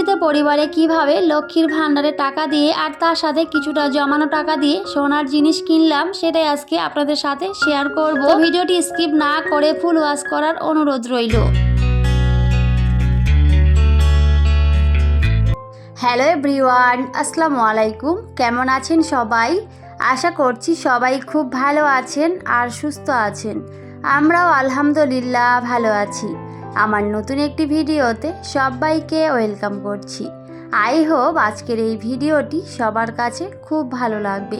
মধ্যবিত্ত পরিবারে কিভাবে লক্ষ্মীর ভান্ডারে টাকা দিয়ে আর তার সাথে কিছুটা জমানো টাকা দিয়ে সোনার জিনিস কিনলাম সেটাই আজকে আপনাদের সাথে শেয়ার করব। ভিডিওটি স্কিপ না করে ফুল ওয়াচ করার অনুরোধ রইল। হ্যালো এভরিওয়ান, আসসালামু আলাইকুম। কেমন আছেন সবাই? আশা করছি সবাই খুব ভালো আছেন আর সুস্থ আছেন। আমরাও আলহামদুলিল্লাহ ভালো আছি। আমার নতুন একটি ভিডিওতে সবাইকে ওয়েলকাম করছি। আই হোপ আজকের এই ভিডিওটি সবার কাছে খুব ভালো লাগবে।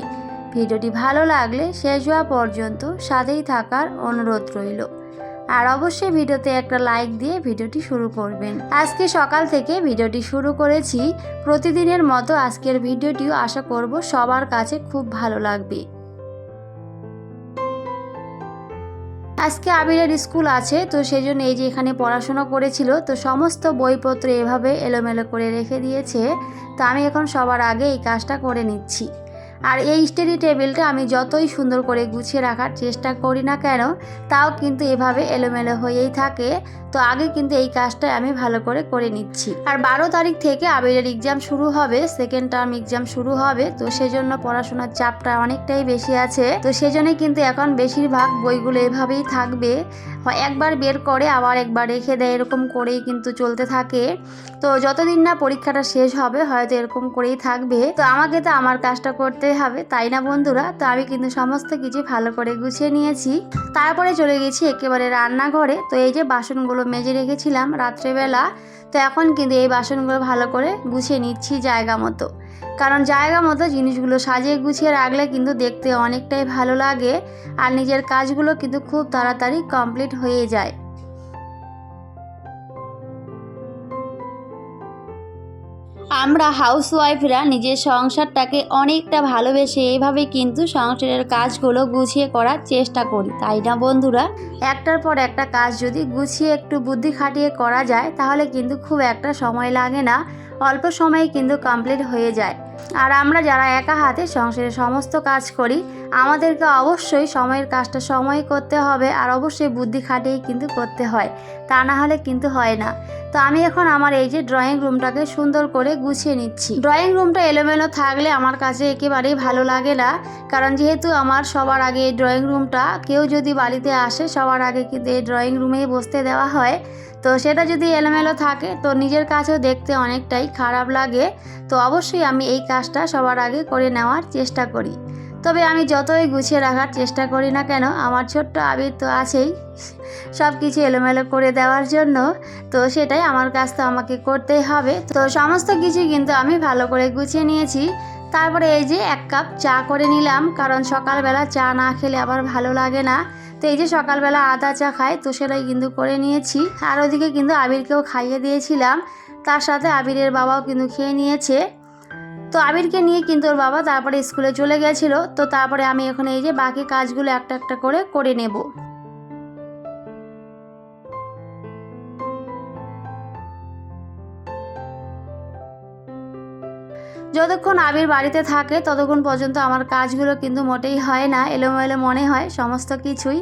ভিডিওটি ভালো লাগলে শেষ হওয়া পর্যন্ত সাথেই থাকার অনুরোধ রইল। আর অবশ্যই ভিডিওতে একটা লাইক দিয়ে ভিডিওটি শুরু করবেন। আজকে সকাল থেকে ভিডিওটি শুরু করেছি। প্রতিদিনের মতো আজকের ভিডিওটিও আশা করব সবার কাছে খুব ভালো লাগবে। আজকে আবিরের স্কুল আছে, তো সেই জন্য এই যে এখানে পড়াশোনা করেছিল, তো সমস্ত বইপত্র এভাবে এলোমেলো করে রেখে দিয়েছে। তো আমি এখন সবার আগে এই কাজটা করে নিচ্ছি। আর এই স্টাডি টেবিলটা আমি যতই সুন্দর করে গুছিয়ে রাখার চেষ্টা করি না কেন, তাও কিন্তু এভাবে এলোমেলো হয়েই থাকে। তো আগে কিন্তু এই কাজটা আমি ভালো করে নিচ্ছি। আর 12 তারিখ থেকে আবিরের এক্সাম শুরু হবে, সেকেন্ড টার্ম এক্সাম শুরু হবে। তো সেজন্য পড়াশোনার চাপটা অনেকটাই বেশি আছে। তো সেজন্যই কিন্তু এখন বেশিরভাগ বইগুলো এভাবেই থাকবে, একবার বের করে আবার একবার রেখে দেয়, এরকম করেই কিন্তু চলতে থাকে। তো যতদিন না পরীক্ষাটা শেষ হবে হয়তো এরকম করেই থাকবে। তো আমাকে তো আমার কাজটা করতে হবে, তাই না বন্ধুরা? তো আমি কিন্তু সমস্ত কিছু ভালো করে গুছিয়ে নিয়েছি। তারপরে চলে গেছি একেবারে রান্নাঘরে। তো এই যে বাসনগুলো মেজে রেখেছিলাম রাত্রেবেলা, তো এখন কিন্তু এই বাসনগুলো ভালো করে গুছিয়ে নিচ্ছি জায়গা মতো। কারণ জায়গা মতো জিনিসগুলো সাজিয়ে গুছিয়ে রাখলে কিন্তু দেখতে অনেকটাই ভালো লাগে আর নিজের কাজগুলো কিন্তু খুব তাড়াতাড়ি কমপ্লিট হয়ে যায়। আমরা হাউসওয়াইফরা নিজের সংসারটাকে অনেকটা ভালোবেসে এইভাবে কিন্তু সংসারের কাজগুলো গুছিয়ে করার চেষ্টা করি, তাই না বন্ধুরা? একটার পর একটা কাজ যদি গুছিয়ে একটু বুদ্ধি খাটিয়ে করা যায় তাহলে কিন্তু খুব একটা সময় লাগে না, অল্প সময়ে কিন্তু কমপ্লিট হয়ে যায়। আর আমরা যারা একা হাতে সংসারের সমস্ত কাজ করি আমাদেরকে অবশ্যই সময়ের কাজটা সময় করতে হবে আর অবশ্যই বুদ্ধি খাটিয়েই কিন্তু করতে হয়, তা না হলে কিন্তু হয় না। তো আমি এখন আমার এই যে ড্রয়িং রুমটাকে সুন্দর করে গুছিয়ে নিচ্ছি। ড্রয়িং রুমটা এলোমেলো থাকলে আমার কাছে একেবারেই ভালো লাগে না, কারণ যেহেতু আমার সবার আগে এই ড্রয়িং রুমটা, কেউ যদি বাড়িতে আসে সবার আগে কিন্তু এই ড্রয়িং রুমেই বসতে দেওয়া হয়। তো সেটা যদি এলোমেলো থাকে তো নিজের কাছেও দেখতে অনেকটাই খারাপ লাগে। তো অবশ্যই আমি এই কাজটা সবার আগে করে নেওয়ার চেষ্টা করি। তবে আমি যতই গুছিয়ে রাখার চেষ্টা করি না কেন আমার ছোট্ট আবির তো আছেই সব কিছু এলোমেলো করে দেওয়ার জন্য। তো সেটাই আমার কাজ, তো আমাকে করতেই হবে। তো সমস্ত কিছু কিন্তু আমি ভালো করে গুছিয়ে নিয়েছি। তারপরে এই যে 1 কাপ চা করে নিলাম, কারণ সকালবেলা চা না খেলে আবার ভালো লাগে না। তো এই যে সকালবেলা আদা চা খাই, তো সেটাই কিন্তু করে নিয়েছি। আর ওদিকে কিন্তু আবিরকেও খাইয়ে দিয়েছিলাম, তার সাথে আবিরের বাবাও কিন্তু খেয়ে নিয়েছে। তো আবিরকে নিয়ে কিন্তু ওর বাবা তারপরে স্কুলে চলে গেছিলো। তো তারপরে আমি এখন এই যে বাকি কাজগুলো একটা একটা করে নেব। যতক্ষণ আবির বাড়িতে থাকে ততক্ষণ পর্যন্ত আমার কাজগুলো কিন্তু মোটেই হয় না, এলোমেলো মনে হয় সমস্ত কিছুই।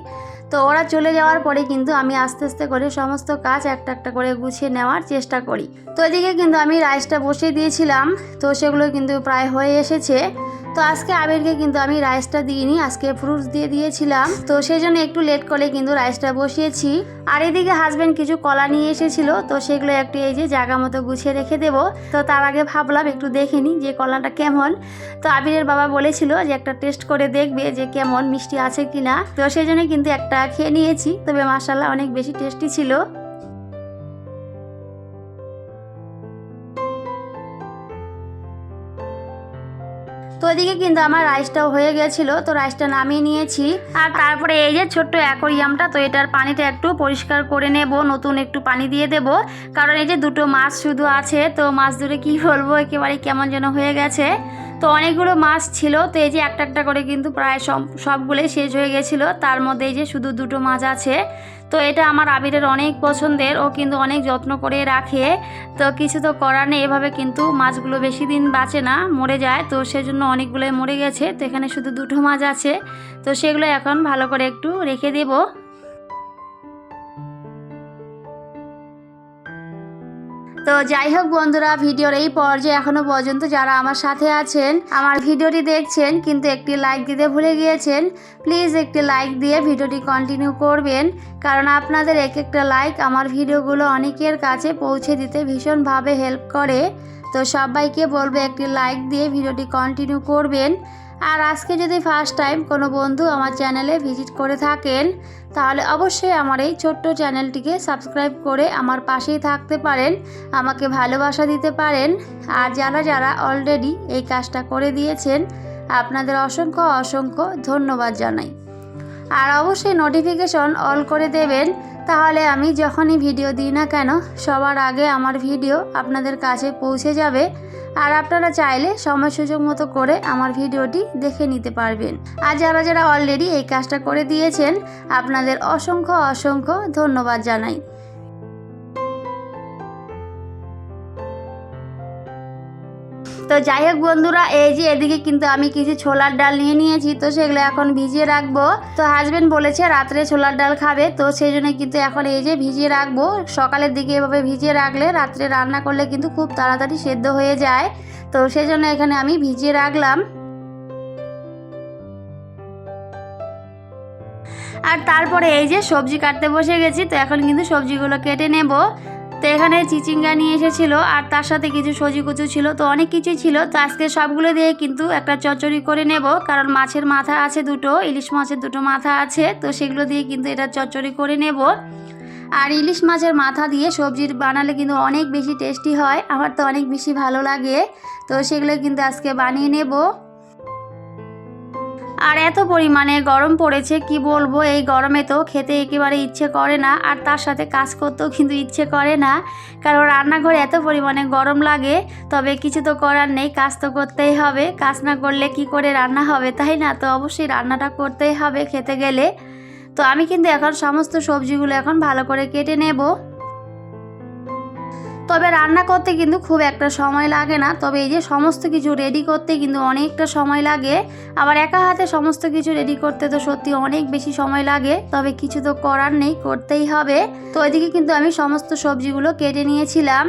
তো ওরা চলে যাওয়ার পরে কিন্তু আমি আস্তে আস্তে করে সমস্ত কাজ একটা একটা করে গুছিয়ে নেওয়ার চেষ্টা করি। তো এদিকে কিন্তু আমি রাইসটা বসিয়ে দিয়েছিলাম, তো সেগুলো কিন্তু প্রায় হয়ে এসেছে। তো আজকে আবিরকে কিন্তু আমি রাইসটা দিইনি, আজকে ফ্রুটস দিয়ে দিয়েছিলাম। তো সেই জন্য একটু লেট করে কিন্তু রাইসটা বসিয়েছি। আর এদিকে হাজব্যান্ড কিছু কলা নিয়ে এসেছিল, তো সেগুলো একটু এই যে জায়গা মতো গুছিয়ে রেখে দেবো। তো তার আগে ভাবলাম একটু দেখে নিই যে কলাটা কেমন। তো আবিরের বাবা বলেছিল যে একটা টেস্ট করে দেখবে যে কেমন মিষ্টি আছে কিনা। তো সেই জন্য কিন্তু একটা খেয়ে নিয়েছি, তবে মাশাআল্লাহ অনেক বেশি টেস্টি ছিল। তো ওইদিকে কিন্তু আমার রাইসটাও হয়ে গেছিলো, তো রাইসটা নামিয়ে নিয়েছি। আর তারপরে এই যে ছোট্ট অ্যাকোরিয়ামটা, তো এটার পানিটা একটু পরিষ্কার করে নেব, নতুন একটু পানি দিয়ে দেব। কারণ এই যে দুটো মাছ শুধু আছে, তো মাছ ধরে কি বলবো একেবারে কেমন যেন হয়ে গেছে। তো অনেকগুলো মাছ ছিল, তো এই যে একটা একটা করে কিন্তু প্রায় সবগুলোই শেষ হয়ে গেছিলো। তার মধ্যে এই যে শুধু দুটো মাছ আছে। তো এটা আমার আবিরের অনেক পছন্দের, ও কিন্তু অনেক যত্ন করে রাখে। তো কিছু তো করার নেই, এভাবে কিন্তু মাছগুলো বেশি দিন বাঁচে না, মরে যায়। তো সেজন্য অনেকগুলোই মরে গেছে। তো এখানে শুধু দুটো মাছ আছে, তো সেগুলো এখন ভালো করে একটু রেখে দেবো। তো যাই হোক বন্ধুরা, ভিডিওর এই পর্যায়ে এখনো পর্যন্ত যারা আমার সাথে আছেন, আমার ভিডিওটি দেখছেন কিন্তু একটি লাইক দিতে ভুলে গিয়েছেন, প্লিজ একটি লাইক দিয়ে ভিডিওটি কন্টিনিউ করবেন, কারণ আপনাদের এক একটা লাইক আমার ভিডিওগুলো অনেকের কাছে পৌঁছে দিতে ভীষণভাবে হেল্প করে। তো সবাইকে বলবো একটি লাইক দিয়ে ভিডিওটি কন্টিনিউ করবেন। আর আজকে যদি ফার্স্ট টাইম কোনো বন্ধু আমার চ্যানেলে ভিজিট করে থাকেন, তাহলে অবশ্যই আমার এই ছোট্ট চ্যানেলটিকে সাবস্ক্রাইব করে আমার পাশেই থাকতে পারেন, আমাকে ভালোবাসা দিতে পারেন। আর যারা যারা অলরেডি এই কাজটা করে দিয়েছেন, আপনাদের অসংখ্য অসংখ্য ধন্যবাদ জানাই। আর অবশ্যই নোটিফিকেশন অল করে দেবেন, তাহলে আমি যখনই ভিডিও দিই না কেন সবার আগে আমার ভিডিও আপনাদের কাছে পৌঁছে যাবে। আর আপনারা চাইলে সময় সুযোগ মতো করে আমার ভিডিওটি দেখে নিতে পারবেন। আর যারা যারা অলরেডি এই কাজটা করে দিয়েছেন, আপনাদের অসংখ্য অসংখ্য ধন্যবাদ জানাই। তো যাই হোক বন্ধুরা, এই যে এদিকে কিন্তু আমি কিছু ছোলার ডাল নিয়ে নিয়েছি, তো সেগুলো এখন ভিজিয়ে রাখবো। তো হাজবেন্ড বলেছে রাত্রে ছোলার ডাল খাবে, তো সেই জন্য কিন্তু এখন এই যে ভিজিয়ে রাখবো। সকালের দিকে এভাবে ভিজিয়ে রাখলে রাত্রে রান্না করলে কিন্তু খুব তাড়াতাড়ি সেদ্ধ হয়ে যায়, তো সেই জন্য এখানে আমি ভিজিয়ে রাখলাম। আর তারপরে এই যে সবজি কাটতে বসে গেছি, তো এখন কিন্তু সবজিগুলো কেটে নেব। তো এখানে চিচিঙ্গা নিয়ে এসেছিলো, আর তার সাথে কিছু সজি কুচু ছিল, তো অনেক কিছুই ছিল। তো আজকে সবগুলো দিয়ে কিন্তু একটা চচ্চড়ি করে নেব, কারণ মাছের মাথা আছে দুটো, ইলিশ মাছের দুটো মাথা আছে, তো সেগুলো দিয়ে কিন্তু এটা চচ্চড়ি করে নেব। আর ইলিশ মাছের মাথা দিয়ে সবজি বানালে কিন্তু অনেক বেশি টেস্টি হয়, আমার তো অনেক বেশি ভালো লাগে। তো সেগুলো কিন্তু আজকে বানিয়ে নেব। আর এত পরিমাণে গরম পড়েছে কি বলবো, এই গরমে তো খেতে একেবারে ইচ্ছে করে না, আর তার সাথে কাজ করতেও কিন্তু ইচ্ছে করে না, কারণ রান্নাঘরে এত পরিমাণে গরম লাগে। তবে কিছু তো করার নেই, কাজ তো করতেই হবে, কাজ না করলে কি করে রান্না হবে, তাই না? তো অবশ্যই রান্নাটা করতেই হবে খেতে গেলে। তো আমি কিন্তু এখন সমস্ত সবজিগুলো এখন ভালো করে কেটে নেব। তবে রান্না করতে কিন্তু খুব একটা সময় লাগে না, তবে এই যে সমস্ত কিছু রেডি করতে কিন্তু অনেকটা সময় লাগে। আবার একা হাতে সমস্ত কিছু রেডি করতে তো সত্যি অনেক বেশি সময় লাগে, তবে কিছু তো করার নেই, করতেই হবে। তো ওইদিকে কিন্তু আমি সমস্ত সবজিগুলো কেটে নিয়েছিলাম।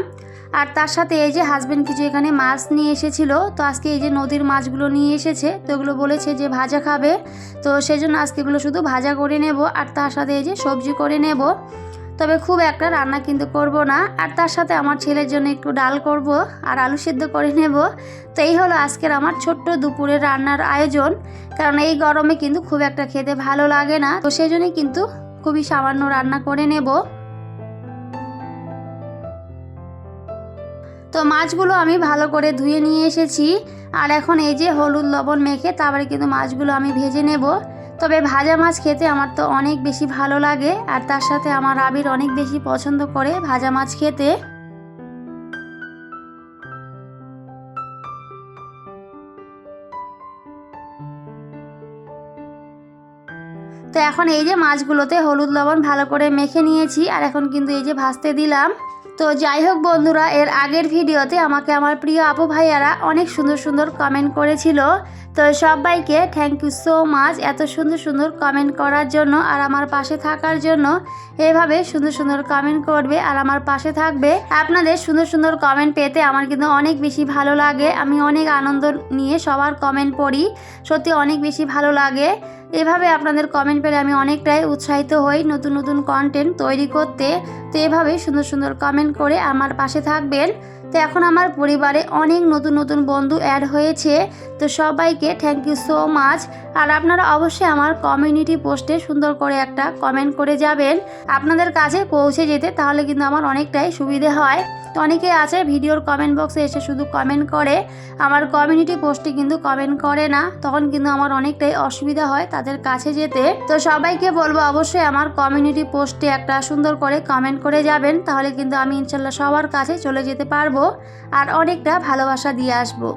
আর তার সাথে এই যে হাজবেন্ড কিছু এখানে মাছ নিয়ে এসেছিল, তো আজকে এই যে নদীর মাছগুলো নিয়ে এসেছে, তো এগুলো বলেছে যে ভাজা খাবে, তো সেজন্য আজকে এগুলো শুধু ভাজা করে নেব, আর তার সাথে এই যে সবজি করে নেব। তবে খুব একটা রান্না কিন্তু করব না। আর তার সাথে আমার ছেলের জন্য একটু ডাল করব আর আলু সেদ্ধ করে নেব। তো এই হলো আজকের আমার ছোট্ট দুপুরের রান্নার আয়োজন, কারণ এই গরমে কিন্তু খুব একটা খেতে ভালো লাগে না, তো সেই জন্যই কিন্তু খুবই সামান্য রান্না করে নেব। তো মাছগুলো আমি ভালো করে ধুয়ে নিয়ে এসেছি, আর এখন এই যে হলুদ লবণ মেখে তারপরে কিন্তু মাছগুলো আমি ভেজে নেব। তবে ভাজা মাছ খেতে আমার তো অনেক বেশি ভালো লাগে, আর তার সাথে আমার আবির অনেক বেশি পছন্দ করে ভাজা মাছ খেতে। তো এখন এই যে মাছগুলোতে হলুদ লবণ ভালো করে মেখে নিয়েছি, আর এখন কিন্তু এই যে ভাজতে দিলাম। তো যাই হোক বন্ধুরা, এর আগের ভিডিওতে আমাকে আমার প্রিয় আপু ভাইয়ারা অনেক সুন্দর সুন্দর কমেন্ট করেছিল, তো সবাইকে থ্যাংক ইউ সো মাচ এত সুন্দর সুন্দর কমেন্ট করার জন্য আর আমার পাশে থাকার জন্য। এভাবে সুন্দর সুন্দর কমেন্ট করবে আর আমার পাশে থাকবে। আপনাদের সুন্দর সুন্দর কমেন্ট পেতে আমার কিন্তু অনেক বেশি ভালো লাগে, আমি অনেক আনন্দ নিয়ে সবার কমেন্ট পড়ি, সত্যি অনেক বেশি ভালো লাগে। এভাবে আপনাদের কমেন্ট পেলে আমি অনেকটাই উৎসাহিত হই নতুন নতুন কন্টেন্ট তৈরি করতে। তো এভাবে সুন্দর সুন্দর কমেন্ট করে আমার পাশে থাকবেন। তো এখন আমার পরিবারে অনেক নতুন নতুন বন্ধু অ্যাড হয়েছে, তো সবাইকে থ্যাংক ইউ সো মাচ। আর আপনারা অবশ্যই আমার কমিউনিটি পোস্টে সুন্দর করে একটা কমেন্ট করে যাবেন আপনাদের কাছে পৌঁছে যেতে, তাহলে কিন্তু আমার অনেকটাই সুবিধে হয়। তো অনেকে আছে ভিডিওর কমেন্ট বক্সে এসে শুধু কমেন্ট করে, আমার কমিউনিটি পোস্টে কিন্তু কমেন্ট করে না, তখন কিন্তু আমার অনেকটাই অসুবিধা হয় তাদের কাছে যেতে। তো সবাইকে বলবো অবশ্যই আমার কমিউনিটি পোস্টে একটা সুন্দর করে কমেন্ট করে যাবেন, তাহলে কিন্তু আমি ইনশাল্লাহ সবার কাছে চলে যেতে পারবো আর অনেকটা ভালোবাসা দিয়ে আসবো।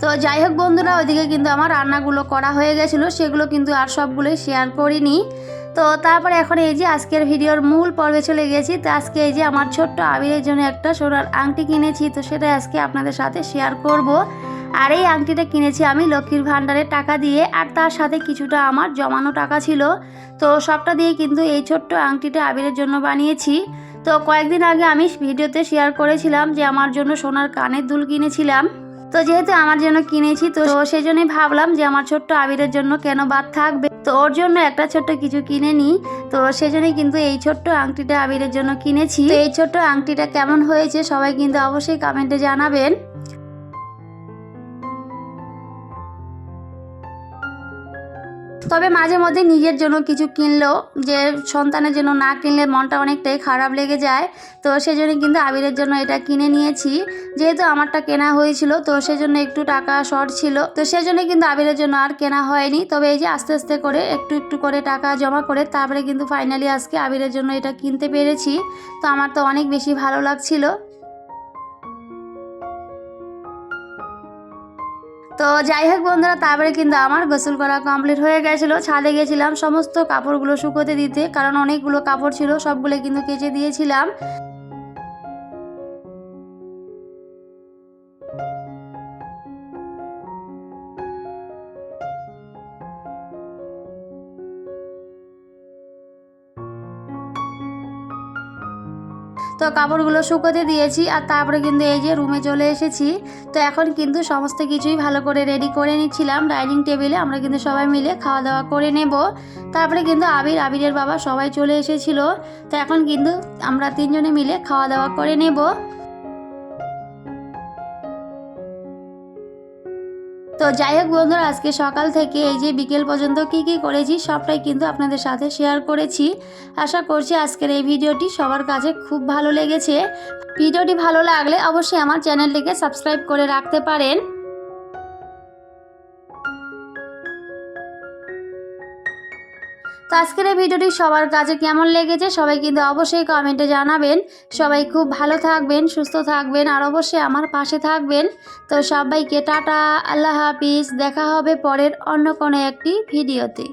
তো যাই হোক বন্ধুরা, ওইদিকে কিন্তু আমার রান্নাগুলো করা হয়ে গেছিলো, সেগুলো কিন্তু আর সবগুলোই শেয়ার করিনি। তো তারপরে এখন এই যে আজকের ভিডিওর মূল পর্বে চলে গেছি। তো আজকে এই যে আমার ছোট্ট আবিরের জন্য একটা সোনার আংটি কিনেছি, তো সেটা আজকে আপনাদের সাথে শেয়ার করব। আর এই আংটিটা কিনেছি আমি লক্ষ্মীর ভাণ্ডারের টাকা দিয়ে, আর তার সাথে কিছুটা আমার জমানো টাকা ছিল। তো সবটা দিয়ে কিন্তু এই ছোট্ট আংটিটা আবিরের জন্য বানিয়েছি। তো কয়েকদিন আগে আমি ভিডিওতে শেয়ার করেছিলাম যে আমার জন্য সোনার কানের দুল কিনেছিলাম। তো যেহেতু আমার জন্য কিনেছি, তো সেই জন্যই ভাবলাম যে আমার ছোট্ট আবিরের জন্য কেন বাদ থাকবে, তো ওর জন্য একটা ছোট্ট কিছু কিনে নিই। তো সেজন্যই কিন্তু এই ছোট্ট আংটিটা আবিরের জন্য কিনেছি। তো এই ছোট্ট আংটিটা কেমন হয়েছে সবাই কিন্তু অবশ্যই কমেন্টে জানাবেন। তবে মাঝে মধ্যে নিজের জন্য কিছু কিনলেও যে সন্তানের জন্য না কিনলে মনটা অনেকটাই খারাপ লেগে যায়। তো সেজন্য কিন্তু আবিরের জন্য এটা কিনে নিয়েছি। যেহেতু আমারটা কেনা হয়েছিল, তো সেজন্য একটু টাকা শর্ট ছিল, তো সেজন্য কিন্তু আবিরের জন্য আর কেনা হয়নি। তবে এই যে আস্তে আস্তে করে একটু একটু করে টাকা জমা করে তারপরে কিন্তু ফাইনালি আজকে আবিরের জন্য এটা কিনতে পেরেছি। তো আমার তো অনেক বেশি ভালো লাগছিল। তো যাই হোক বন্ধুরা, তারপরে কিন্তু আমার গোসল করা কমপ্লিট হয়ে গেছিলো। ছাদে গেছিলাম সমস্ত কাপড়গুলো শুকোতে দিতে, কারণ অনেকগুলো কাপড় ছিল, সবগুলো কিন্তু কেচে দিয়েছিলাম। তো কাপড়গুলো শুকোতে দিয়েছি, আর তারপরে কিন্তু এই যে রুমে চলে এসেছি। তো এখন কিন্তু সমস্ত কিছুই ভালো করে রেডি করে নিচ্ছিলাম। ডাইনিং টেবিলে আমরা কিন্তু সবাই মিলে খাওয়া দাওয়া করে নেব। তারপরে কিন্তু আবিরের বাবা সবাই চলে এসেছিল। তো এখন কিন্তু আমরা তিনজনে মিলে খাওয়া দাওয়া করে নেব। তো যাই হোক বন্ধুরা, আজকে সকাল থেকে এই যে বিকেল পর্যন্ত কি কি করেছি সবটাই কিন্তু আপনাদের সাথে শেয়ার করেছি। আশা করছি আজকের এই ভিডিওটি সবার কাছে খুব ভালো লেগেছে। ভিডিওটি ভালো লাগলে অবশ্যই আমার চ্যানেলটিকে সাবস্ক্রাইব করে রাখতে পারেন। তো আজকের এই ভিডিওটি সবার কাছে কেমন লেগেছে সবাই কিন্তু অবশ্যই কমেন্টে জানাবেন। সবাই খুব ভালো থাকবেন, সুস্থ থাকবেন, আর অবশ্যই আমার পাশে থাকবেন। তো সবাইকে টাটা, আল্লাহ হাফিজ। দেখা হবে পরের অন্য কোনো একটি ভিডিওতে।